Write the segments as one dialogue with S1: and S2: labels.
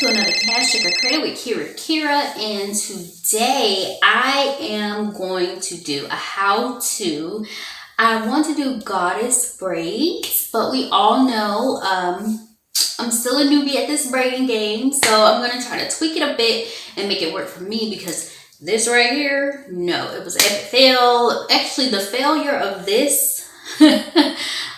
S1: to another Cash Check or Credit with Kira, and today I am going to do a how-to. I want to do goddess braids, but we all know I'm still a newbie at this braiding game, so I'm going to try to tweak it a bit and make it work for me, because this right here, no, it was an epic fail. Actually, the failure of this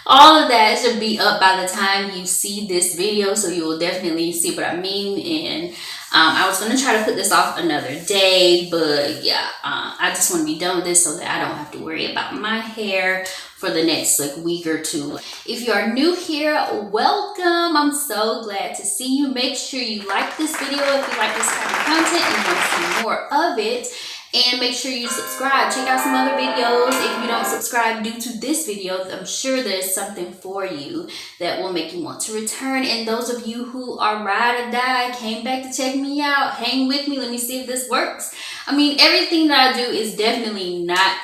S1: all of that should be up by the time you see this video, so you will definitely see what I mean. And I was going to try to put this off another day, but yeah, I just want to be done with this so that I don't have to worry about my hair for the next week or two. If you are new here, welcome. I'm so glad to see you. Make sure you like this video if you like this kind of content and you want to see more of it. And make sure you subscribe. Check out some other videos. If you don't subscribe due to this video, I'm sure there's something for you that will make you want to return. And those of you who are ride or die, came back to check me out, hang with me, let me see if this works. I mean, everything that I do is definitely not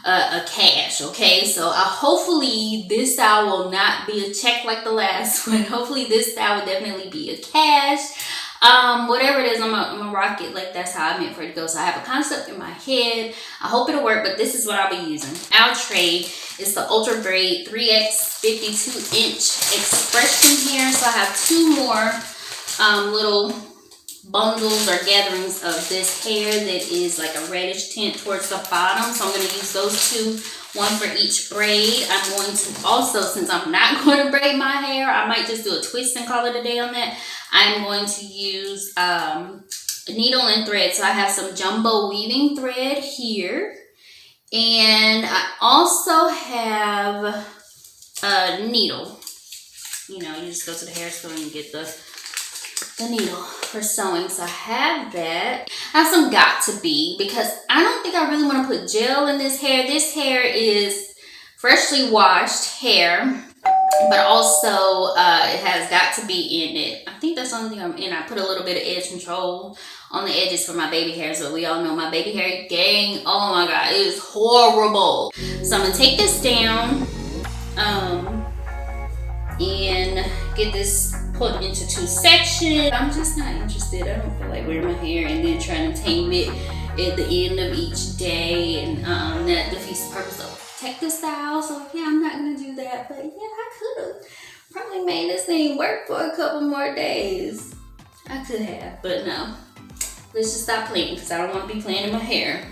S1: a cash, okay? So hopefully this style will not be a check like the last one. Hopefully this style will definitely be a cash. Whatever it is, I'm gonna rock it like that's how I meant for it to go. So I have a concept in my head. I hope it'll work, but this is what I'll be using. Outre is the Ultra Braid 3x 52-inch expression here. So I have two more little bundles or gatherings of this hair that is like a reddish tint towards the bottom. So I'm going to use those two, one for each braid. I'm going to also, since I'm not going to braid my hair, I might just do a twist and call it a day on that. I'm going to use a needle and thread. So I have some jumbo weaving thread here. And I also have a needle. You know, you just go to the hair store and you get the needle for sewing. So I have that. I have some got to be, because I don't think I really want to put gel in this hair. This hair is freshly washed hair, but also it has got to be in it. I think that's the only thing I'm in. I put a little bit of edge control on the edges for my baby hair. So we all know my baby hair gang, oh my god, it is horrible. So I'm gonna take this down and get this put into two sections. I'm just not interested. I don't feel like wearing my hair and then trying to tame it at the end of each day, and that defeats the purpose of protect the style. So yeah, I'm not gonna do that. But yeah, I could have probably made this thing work for a couple more days. I could have, but no. Let's just stop playing, because I don't want to be playing in my hair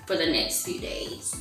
S1: for the next few days.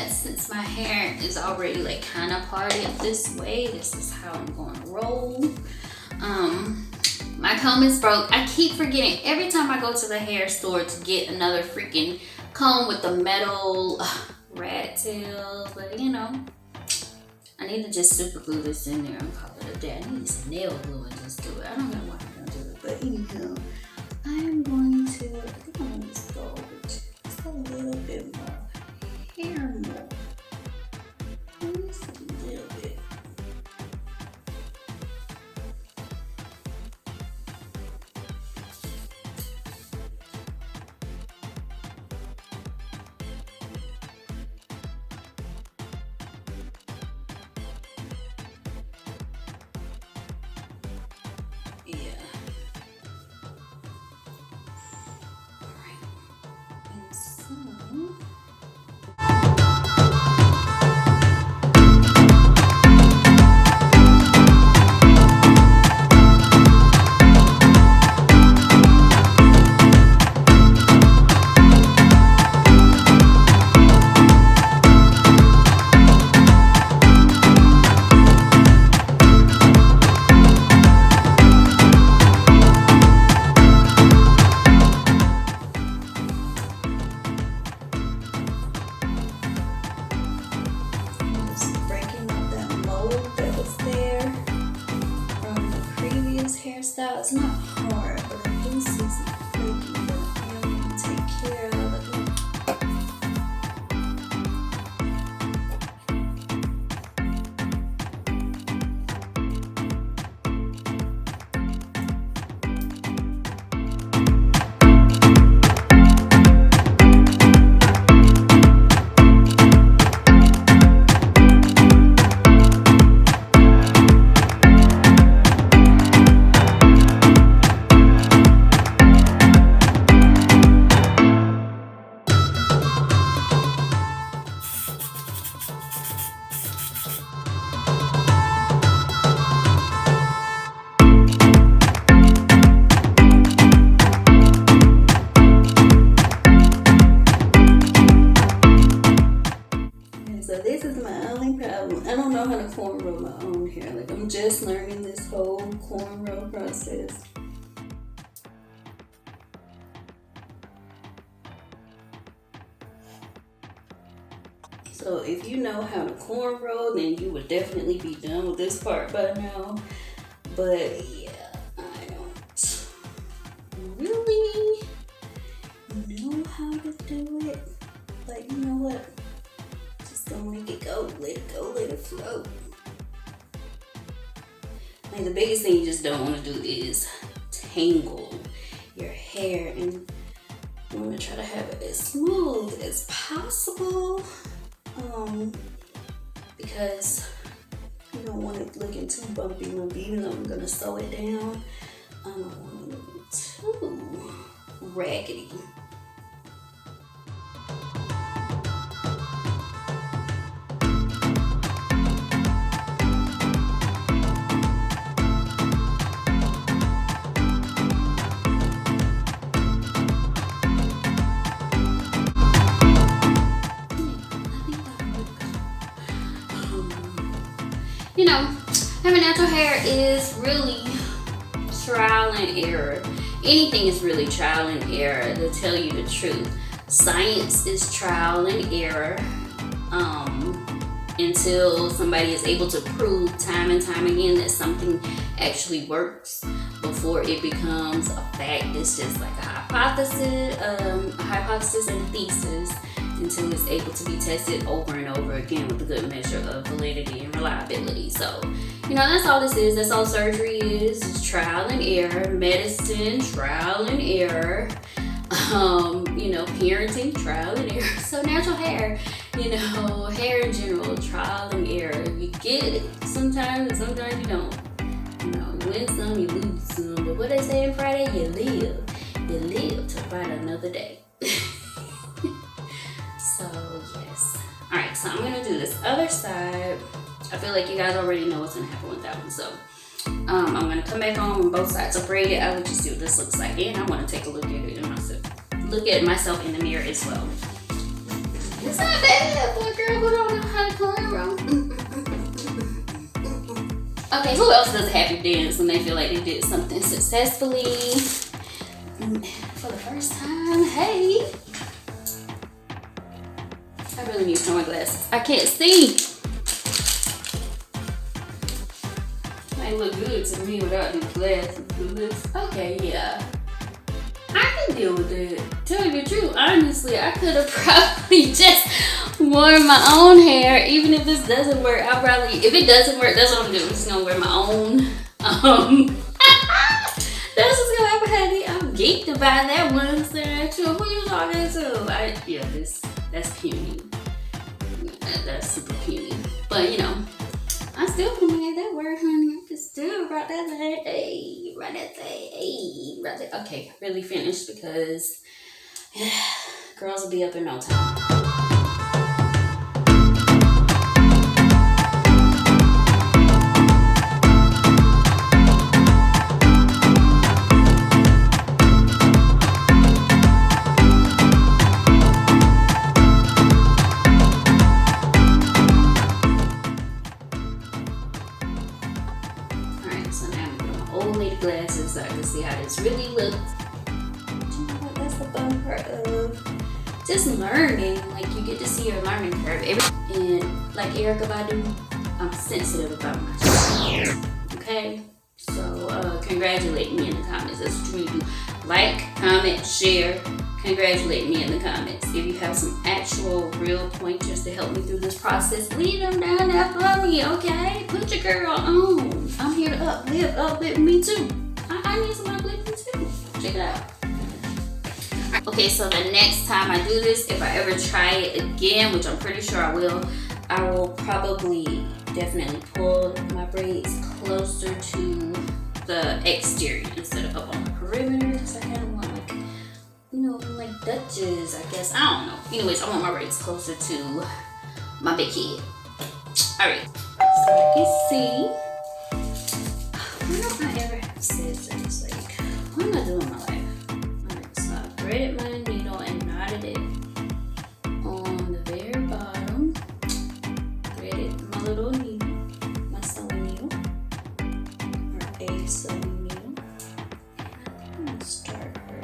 S1: Since my hair is already like kind of parted this way, this is how I'm going to roll. My comb is broke. I keep forgetting every time I go to the hair store to get another freaking comb with the metal rat tails, but you know, I need to just super glue this in there and call it a day. I need some nail glue and just do it. I don't know why I'm gonna do it, but anyhow, I am going to, I think I'm gonna just go over just a little bit more hair more. Just a little bit. Yeah. So if you know how to cornrow, then you would definitely be done with this part by now. But yeah, I don't really know how to do it. But you know what? Just gonna make it go, let it flow. Like the biggest thing you just don't want to do is tangle your hair, and you want to try to have it as smooth as possible, because you don't want it looking too bumpy, even though I'm gonna sew it down. I don't want it looking too raggedy. You know, having natural hair is really trial and error. Anything is really trial and error, to tell you the truth. Science is trial and error, until somebody is able to prove time and time again that something actually works before it becomes a fact. It's just like a hypothesis and a thesis, until it's able to be tested over and over again with a good measure of validity and reliability. So, you know, that's all this is. That's all surgery is. It's trial and error. Medicine, trial and error. You know, parenting, trial and error. So natural hair, you know, hair in general, trial and error. You get it sometimes, and sometimes you don't. You know, you win some, you lose some. But what they say in Friday, you live to fight another day. So yes. Alright, so I'm gonna do this other side. I feel like you guys already know what's gonna happen with that one. So I'm gonna come back on both sides. So braid it. I'll let you see what this looks like. And I wanna take a look at it in myself. Look at myself in the mirror as well. It's not bad for a girl who don't know how to cornrow. Okay, who else does a happy dance when they feel like they did something successfully for the first time? Hey. I really need to put my glasses. I can't see. Might look good to me without these glasses. Okay, yeah. I can deal with it. Tell you the truth, honestly, I could have probably just worn my own hair. Even if this doesn't work, I'll probably, if it doesn't work, that's what I'm doing. I'm just gonna wear my own. That's what's gonna happen, honey. I'm geeked to buy that one. Saying, who you talking to? That's puny. That's super puny. But you know, I still can make that work, honey. I can still rock that thing. Hey, rock that thing. Hey, rock that. Okay, really finished because girls will be up in no time. Glasses so I can see how this really looks. But you know what? That's the fun part of just learning. Like, you get to see your learning curve. And like Erykah Badu, I'm sensitive about my shit. Okay? So congratulate me in the comments. That's what you need to do. Like, comment, share. Congratulate me in the comments. If you have some actual real pointers to help me through this process, leave them down there for me, okay? Put your girl on. I'm here to uplift me too. I need some uplifting too. Check it out. Okay, so the next time I do this, if I ever try it again, which I'm pretty sure I will probably definitely pull my braids closer to the exterior instead of up on the perimeter, because I kind of want like, you know, like Dutches, I guess. I don't know. Anyways, I want my braids closer to my big head. Alright, so you can see, why don't I ever have scissors? Like, what am I doing in my life? Alright, so I threaded my needle and knotted it on the very bottom. Threaded my little needle, my sewing needle, or a sewing needle. I'm gonna start her.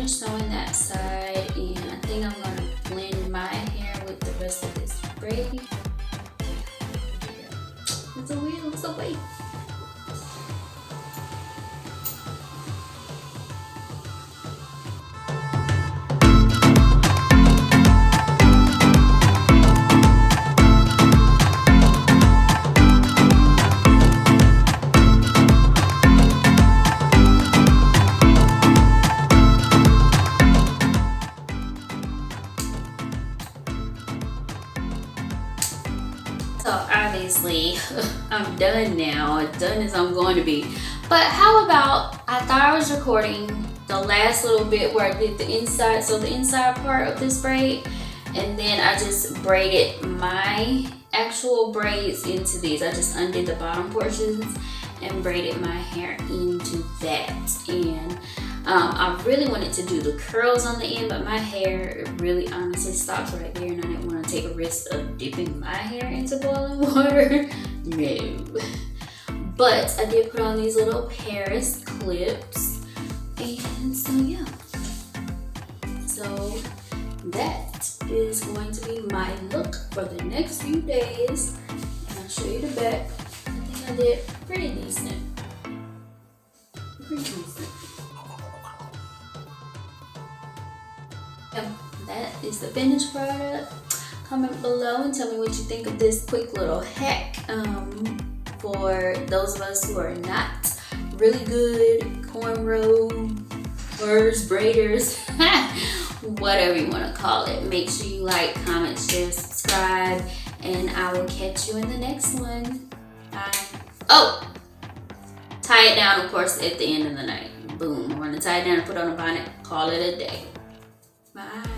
S1: finished sewing that side, and I think I'm gonna blend my hair with the rest of this braid. It's a wheel, it's a way. So obviously, I'm done now, done as I'm going to be. But how about, I thought I was recording the last little bit where I did the inside, so the inside part of this braid, and then I just braided my actual braids into these. I just undid the bottom portions and braided my hair into that. And I really wanted to do the curls on the end, but my hair really honestly stops right there, and I didn't want to take a risk of dipping my hair into boiling water. No. But I did put on these little Paris clips, and so yeah. So that is going to be my look for the next few days. And I'll show you the back. I think I did pretty decent. Pretty decent. That is the finished product. Comment below and tell me what you think of this quick little hack for those of us who are not really good cornrow braiders, whatever you want to call it. Make sure you like, comment, share, subscribe, and I will catch you in the next one. Bye. Oh, tie it down, of course, at the end of the night. Boom. We're going to tie it down and put on a bonnet. Call it a day. Bye.